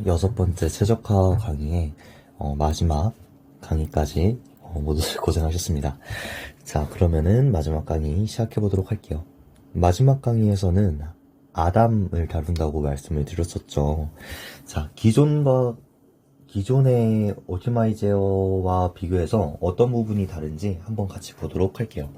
여섯 번째 최적화 강의의 마지막 강의까지 모두들 고생하셨습니다. 자, 그러면은 마지막 강의 시작해 보도록 할게요. 마지막 강의에서는 아담을 다룬다고 말씀을 드렸었죠. 자, 기존의 오티마이제어와 비교해서 어떤 부분이 다른지 한번 같이 보도록 할게요.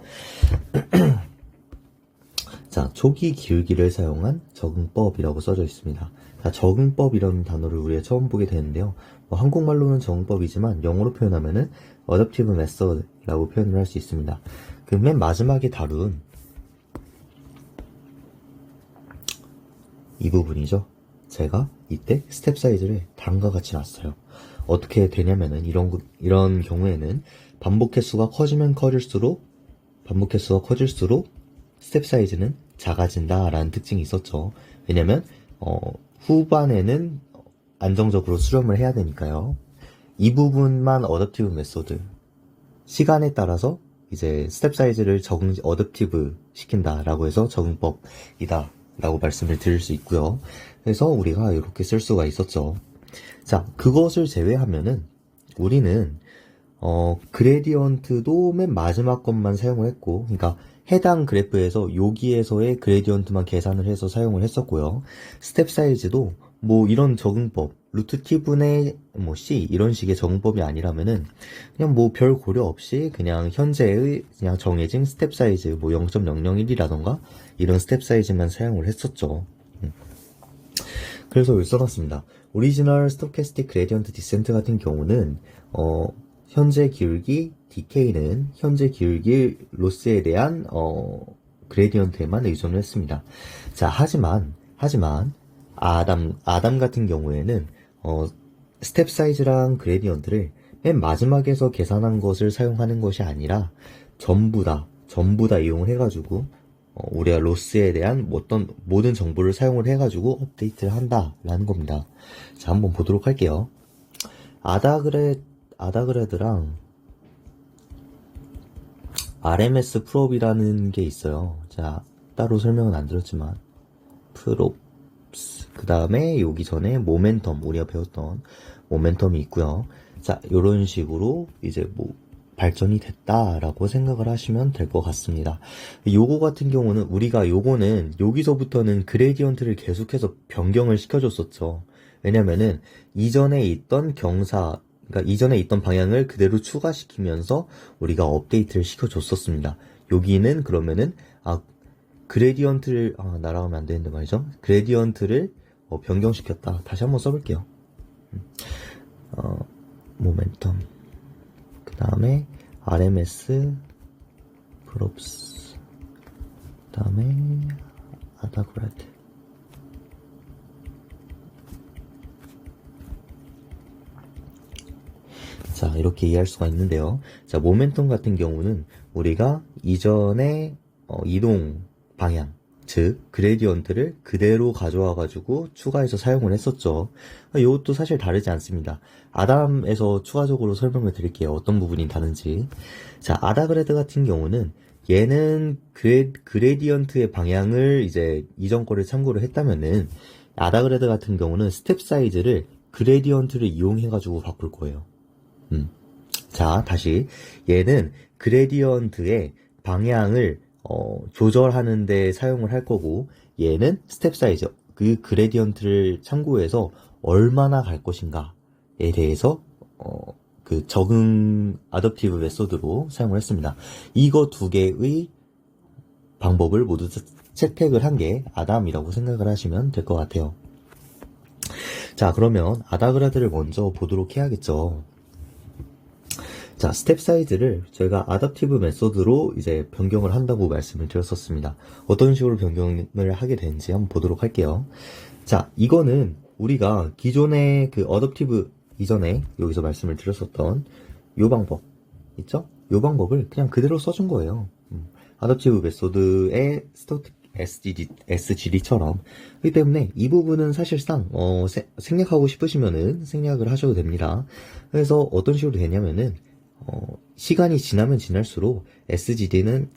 자, 초기 기울기를 사용한 적응법이라고 써져 있습니다. 자, 적응법이라는 단어를 우리가 처음 보게 되는데요. 한국말로는 적응법이지만 영어로 표현하면은 Adaptive Method라고 표현을 할 수 있습니다. 그 맨 마지막에 다룬 이 부분이죠. 제가 이때 스텝 사이즈를 다음과 같이 놨어요. 어떻게 되냐면은 이런 경우에는 반복 횟수가 커지면 커질수록 스텝 사이즈는 작아진다라는 특징이 있었죠. 왜냐면 후반에는 안정적으로 수렴을 해야 되니까요. 이 부분만 어댑티브 메소드, 시간에 따라서 이제 스텝 사이즈를 어댑티브 시킨다라고 해서 적응법이다 라고 말씀을 드릴 수 있고요. 그래서 우리가 이렇게 쓸 수가 있었죠. 자, 그것을 제외하면은 우리는 그레디언트도 맨 마지막 것만 사용을 했고, 그러니까 해당 그래프에서 여기에서의 그레디언트만 계산을 해서 사용을 했었고요. 스텝 사이즈도 뭐 이런 적응법, 루트 t분의 뭐 c 이런 식의 적응법이 아니라면은 그냥 뭐 별 고려 없이 그냥 현재의 그냥 정해진 스텝 사이즈 뭐 0.001이라던가 이런 스텝 사이즈만 사용을 했었죠. 그래서 여기 써놨습니다. 오리지널 스토캐스틱 그레디언트 디센트 같은 경우는 현재 기울기 DK는 현재 기울기 로스에 대한 그레디언트에만 의존을 했습니다. 자, 하지만 아담 같은 경우에는 스텝 사이즈랑 그레디언트를 맨 마지막에서 계산한 것을 사용하는 것이 아니라 전부 다 이용을 해가지고 우리가 로스에 대한 모든 정보를 사용을 해가지고 업데이트를 한다라는 겁니다. 자, 한번 보도록 할게요. 아다그레드랑 RMS 프롭이라는 게 있어요. 자, 따로 설명은 안 드렸지만 프롭스, 그 다음에 여기 전에 모멘텀, 우리가 배웠던 모멘텀이 있고요. 자, 요런 식으로 이제 뭐 발전이 됐다라고 생각을 하시면 될 것 같습니다. 요거 같은 경우는 요거는 여기서부터는 그레디언트를 계속해서 변경을 시켜줬었죠. 왜냐면은 이전에 있던 방향을 그대로 추가시키면서 우리가 업데이트를 시켜줬었습니다. 여기는 그러면은 그레디언트를 날아가면 안 되는데 말이죠. 그레디언트를 변경시켰다. 다시 한번 써볼게요. 모멘텀, 그 다음에 RMS 프롭스, 그 다음에 아다그레드. 자, 이렇게 이해할 수가 있는데요. 자, 모멘텀 같은 경우는 우리가 이전에 이동 방향, 즉 그레디언트를 그대로 가져와가지고 추가해서 사용을 했었죠. 이것도 사실 다르지 않습니다. 아담에서 추가적으로 설명을 드릴게요. 어떤 부분이 다른지. 자, 아다그레드 같은 경우는 얘는 그레디언트의 방향을 이제 이전 거를 참고를 했다면은 아다그레드 같은 경우는 스텝 사이즈를 그레디언트를 이용해가지고 바꿀 거예요. 자, 다시 얘는 그레디언트의 방향을 조절하는 데 사용을 할 거고, 얘는 스텝 사이즈, 그 그레디언트를 참고해서 얼마나 갈 것인가에 대해서 그 적응 아답티브 메소드로 사용을 했습니다. 이거 두 개의 방법을 모두 채택을 한 게 아담이라고 생각을 하시면 될 것 같아요. 자, 그러면 아다그레드를 먼저 보도록 해야겠죠. 자, 스텝 사이즈를 저희가 아답티브 메소드로 이제 변경을 한다고 말씀을 드렸었습니다. 어떤 식으로 변경을 하게 되는지 한번 보도록 할게요. 자, 이거는 우리가 기존의 그 어댑티브 이전에 여기서 말씀을 드렸었던 요 방법 있죠? 요 방법을 그냥 그대로 써준 거예요. 아답티브 메소드의 스타트 SGD처럼. 그렇기 때문에 이 부분은 사실상 생략하고 싶으시면은 생략을 하셔도 됩니다. 그래서 어떤 식으로 되냐면은 시간이 지나면 지날수록 SGD는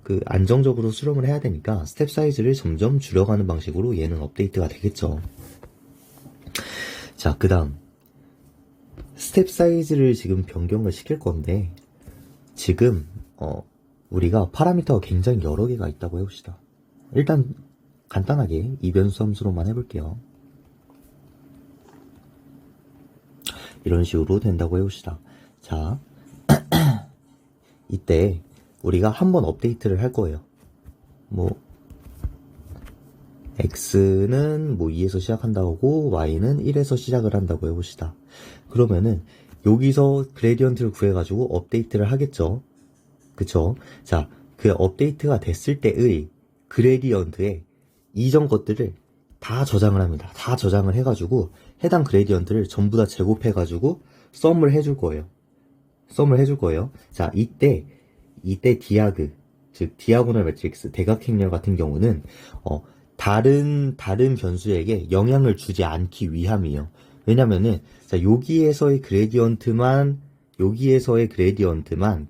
그 안정적으로 수렴을 해야 되니까 스텝 사이즈를 점점 줄여가는 방식으로 얘는 업데이트가 되겠죠. 자, 그 다음 스텝 사이즈를 지금 변경을 시킬 건데, 지금 우리가 파라미터가 굉장히 여러 개가 있다고 해봅시다. 일단 간단하게 이변수 함수로만 해볼게요. 이런 식으로 된다고 해봅시다. 자, 이때 우리가 한번 업데이트를 할 거예요. 뭐 x는 뭐 2에서 시작한다고 y는 1에서 시작을 한다고 해봅시다. 그러면은 여기서 그레디언트를 구해가지고 업데이트를 하겠죠. 그쵸? 자, 그 업데이트가 됐을 때의 그레디언트에 이전 것들을 다 저장을 합니다. 다 저장을 해가지고 해당 그레디언트를 전부 다 제곱해가지고 썸을 해줄 거예요. 썸을 해줄 거예요. 자, 이때 디아그, 즉 디아고널 매트릭스, 대각행렬 같은 경우는 다른 변수에게 영향을 주지 않기 위함이에요. 왜냐면은 자, 여기에서의 그레디언트만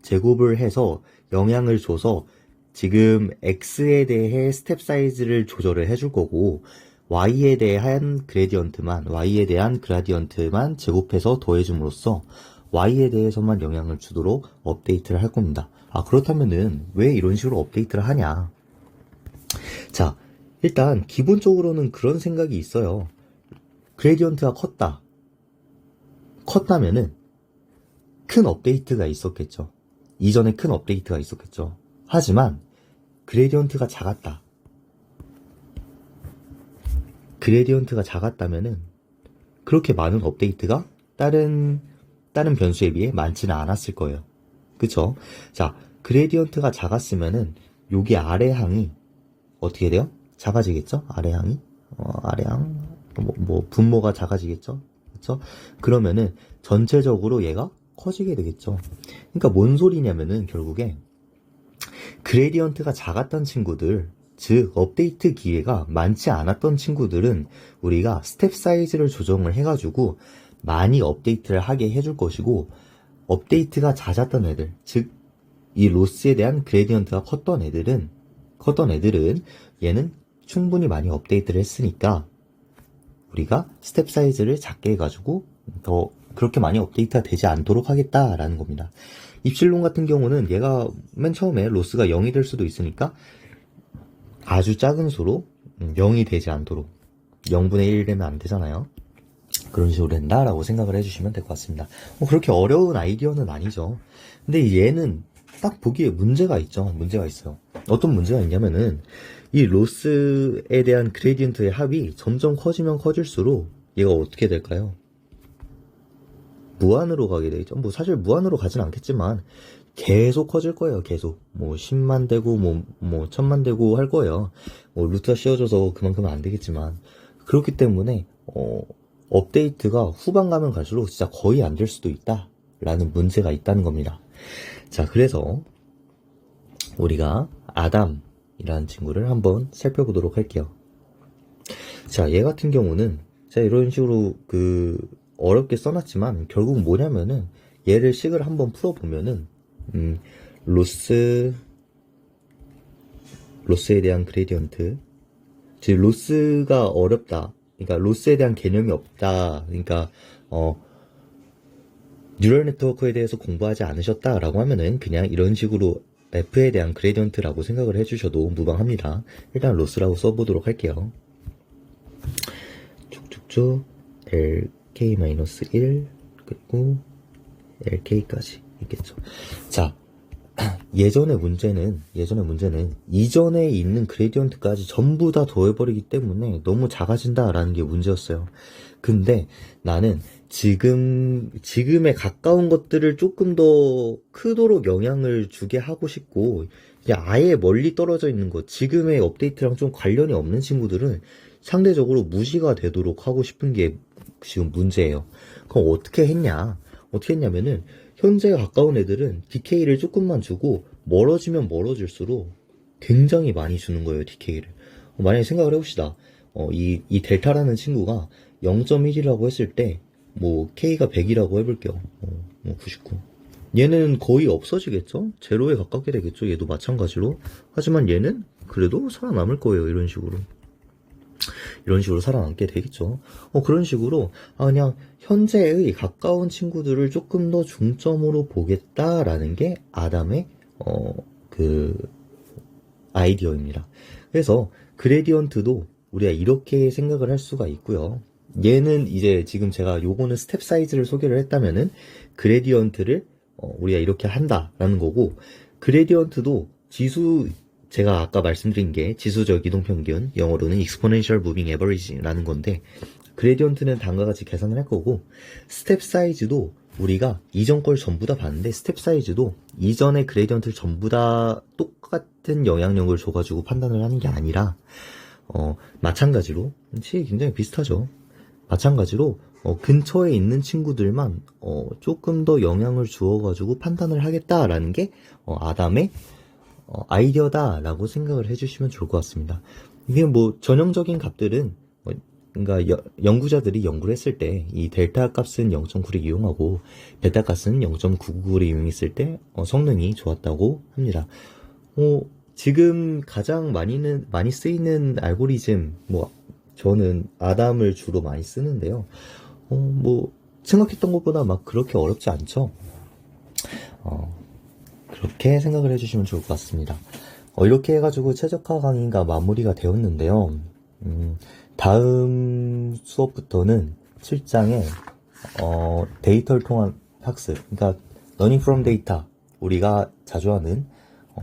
제곱을 해서 영향을 줘서 지금 x에 대해 스텝 사이즈를 조절을 해줄 거고, y에 대한 그라디언트만 제곱해서 더해줌으로써 y에 대해서만 영향을 주도록 업데이트를 할 겁니다. 아, 그렇다면은 왜 이런 식으로 업데이트를 하냐? 자, 일단 기본적으로는 그런 생각이 있어요. 그레디언트가 컸다면은 큰 업데이트가 있었겠죠. 이전에 큰 업데이트가 있었겠죠. 하지만 그레디언트가 작았다면은 그렇게 많은 업데이트가 다른 변수에 비해 많지는 않았을 거예요. 그쵸? 자, 그레디언트가 작았으면은 여기 아래 항이 어떻게 돼요? 작아지겠죠? 아래 항이? 분모가 작아지겠죠? 그쵸? 그러면은 전체적으로 얘가 커지게 되겠죠. 그러니까 뭔 소리냐면은 결국에 그레디언트가 작았던 친구들, 즉 업데이트 기회가 많지 않았던 친구들은 우리가 스텝 사이즈를 조정을 해가지고 많이 업데이트를 하게 해줄 것이고, 업데이트가 잦았던 애들, 즉 이 로스에 대한 그레디언트가 컸던 애들은 얘는 충분히 많이 업데이트를 했으니까 우리가 스텝 사이즈를 작게 해가지고 더 그렇게 많이 업데이트가 되지 않도록 하겠다라는 겁니다. 입실론 같은 경우는 얘가 맨 처음에 로스가 0이 될 수도 있으니까 아주 작은 수로 0이 되지 않도록, 0분의 1 되면 안 되잖아요. 그런 식으로 된다라고 생각을 해주시면 될 것 같습니다. 그렇게 어려운 아이디어는 아니죠. 근데 얘는 딱 보기에 문제가 있어요. 어떤 문제가 있냐면은 이 로스에 대한 그레디언트의 합이 점점 커지면 커질수록 얘가 어떻게 될까요? 무한으로 가게 되죠. 뭐 사실 무한으로 가진 않겠지만 계속 커질 거예요. 계속 뭐 10만 되고 뭐 1000만 되고 할 거예요. 뭐 루트가 씌워져서 그만큼은 안 되겠지만, 그렇기 때문에 업데이트가 후반 가면 갈수록 진짜 거의 안 될 수도 있다라는 문제가 있다는 겁니다. 자, 그래서 우리가 아담이라는 친구를 한번 살펴보도록 할게요. 자, 얘 같은 경우는 제가 이런 식으로 어렵게 써놨지만 결국 뭐냐면은 얘를 식을 한번 풀어보면은 로스에 대한 그레디언트, 즉 로스가 어렵다, 그러니까 로스에 대한 개념이 없다, 그러니까 뉴럴 네트워크에 대해서 공부하지 않으셨다라고 하면은 그냥 이런 식으로 F에 대한 그레디언트라고 생각을 해주셔도 무방합니다. 일단 로스라고 써보도록 할게요. 쭉쭉쭉 LK-1 그리고 LK까지 있겠죠. 자, 예전의 문제는 이전에 있는 그레디언트까지 전부 다 더해버리기 때문에 너무 작아진다라는 게 문제였어요. 근데 나는 지금에 가까운 것들을 조금 더 크도록 영향을 주게 하고 싶고, 이제 아예 멀리 떨어져 있는 것, 지금의 업데이트랑 좀 관련이 없는 친구들은 상대적으로 무시가 되도록 하고 싶은 게 지금 문제예요. 그럼 어떻게 했냐면은 현재 가까운 애들은 DK를 조금만 주고 멀어지면 멀어질수록 굉장히 많이 주는 거예요, DK를. 만약에 생각을 해봅시다. 이 델타라는 친구가 0.1이라고 했을 때, 뭐, K가 100이라고 해볼게요. 뭐, 99. 얘는 거의 없어지겠죠? 제로에 가깝게 되겠죠? 얘도 마찬가지로. 하지만 얘는 그래도 살아남을 거예요, 이런 식으로. 이런 식으로 살아남게 되겠죠. 그런 식으로 그냥 현재의 가까운 친구들을 조금 더 중점으로 보겠다라는 게 아담의 그 아이디어입니다. 그래서 그레디언트도 우리가 이렇게 생각을 할 수가 있고요. 얘는 이제 지금 제가 요거는 스텝 사이즈를 소개를 했다면은 그레디언트를 우리가 이렇게 한다라는 거고, 그레디언트도 제가 아까 말씀드린 게 지수적 이동평균, 영어로는 exponential moving average라는 건데, 그레디언트는 다음과 같이 계산을 할 거고, 스텝 사이즈도 우리가 이전 걸 전부 다 봤는데, 스텝 사이즈도 이전의 그레디언트를 전부 다 똑같은 영향력을 줘가지고 판단을 하는 게 아니라, 마찬가지로, 굉장히 비슷하죠. 마찬가지로, 근처에 있는 친구들만, 조금 더 영향을 주어가지고 판단을 하겠다라는 게, 아담의, 아이디어다라고 생각을 해주시면 좋을 것 같습니다. 이게 뭐, 전형적인 값들은, 그러니까 연구자들이 연구를 했을 때, 이 델타 값은 0.9를 이용하고, 베타 값은 0.999를 이용했을 때, 성능이 좋았다고 합니다. 지금 가장 많이 쓰이는 알고리즘, 저는 아담을 주로 많이 쓰는데요. 생각했던 것보다 막 그렇게 어렵지 않죠? 그렇게 생각을 해주시면 좋을 것 같습니다. 이렇게 해가지고 최적화 강의가 마무리가 되었는데요. 다음 수업부터는 7장에, 데이터를 통한 학습, 그러니까, learning from data, 우리가 자주 하는,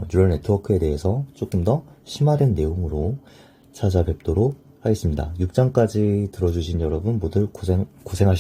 뉴럴 네트워크에 대해서 조금 더 심화된 내용으로 찾아뵙도록 하겠습니다. 6장까지 들어주신 여러분 모두 고생하셨습니다.